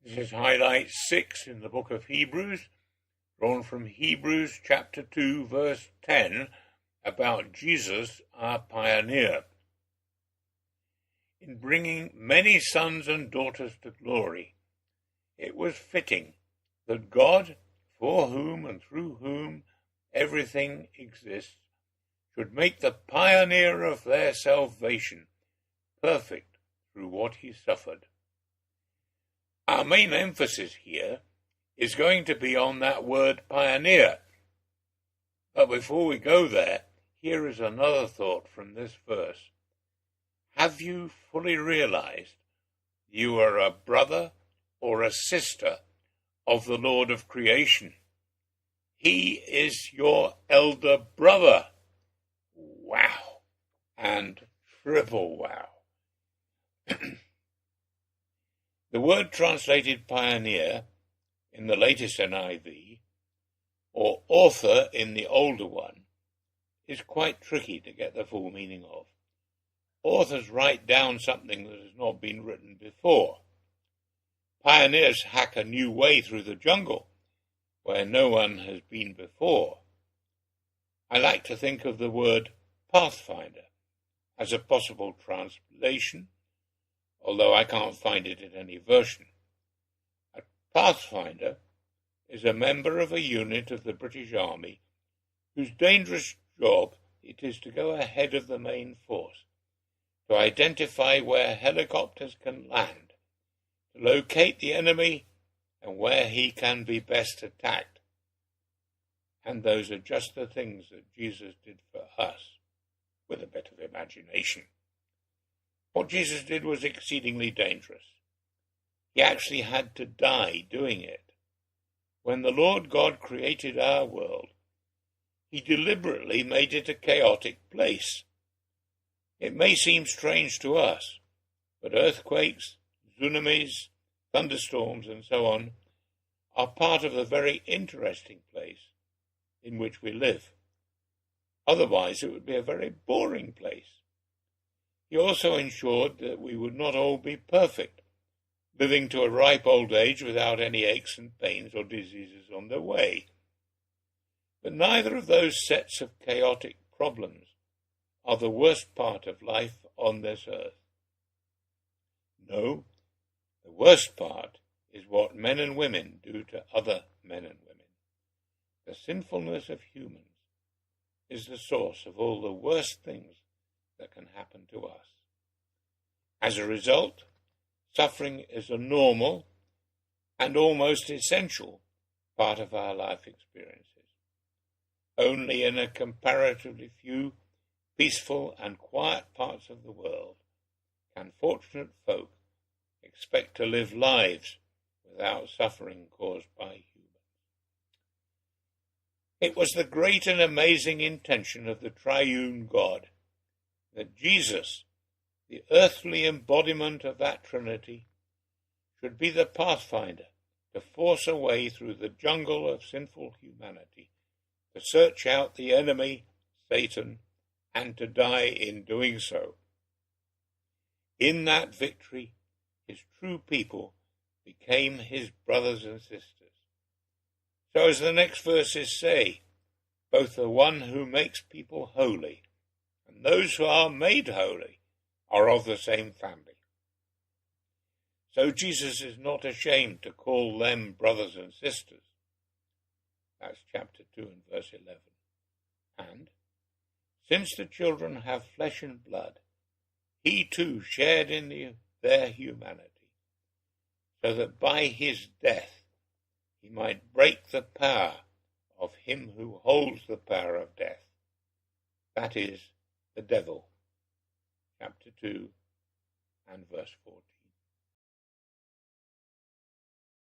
This is highlight 6 in the book of Hebrews, drawn from Hebrews chapter 2, verse 10, about Jesus, our pioneer. In bringing many sons and daughters to glory, it was fitting that God, for whom and through whom everything exists, should make the pioneer of their salvation perfect through what he suffered. Our main emphasis here is going to be on that word pioneer. But before we go there, here is another thought from this verse. Have you fully realized you are a brother or a sister of the Lord of creation? He is your elder brother. Wow. And triple wow. The word translated pioneer in the latest NIV, or author in the older one, is quite tricky to get the full meaning of. Authors write down something that has not been written before. Pioneers hack a new way through the jungle where no one has been before. I like to think of the word pathfinder as a possible translation, although I can't find it in any version. A pathfinder is a member of a unit of the British Army whose dangerous job it is to go ahead of the main force, to identify where helicopters can land, to locate the enemy and where he can be best attacked. And those are just the things that Jesus did for us, with a bit of imagination. What Jesus did was exceedingly dangerous. He actually had to die doing it. When the Lord God created our world, he deliberately made it a chaotic place. It may seem strange to us, but earthquakes, tsunamis, thunderstorms, and so on are part of the very interesting place in which we live. Otherwise, it would be a very boring place. He also ensured that we would not all be perfect, living to a ripe old age without any aches and pains or diseases on their way. But neither of those sets of chaotic problems are the worst part of life on this earth. No, the worst part is what men and women do to other men and women. The sinfulness of humans is the source of all the worst things that can happen to us. As a result, suffering is a normal and almost essential part of our life experiences. Only in a comparatively few peaceful and quiet parts of the world can fortunate folk expect to live lives without suffering caused by humans. It was the great and amazing intention of the triune God that Jesus, the earthly embodiment of that Trinity, should be the pathfinder to force a way through the jungle of sinful humanity, to search out the enemy, Satan, and to die in doing so. In that victory, his true people became his brothers and sisters. So as the next verses say, both the one who makes people holy and those who are made holy are of the same family. So Jesus is not ashamed to call them brothers and sisters. That's chapter 2 and verse 11. And, since the children have flesh and blood, he too shared in their humanity, so that by his death he might break the power of him who holds the power of death, that is, the devil. Chapter 2 and verse 14.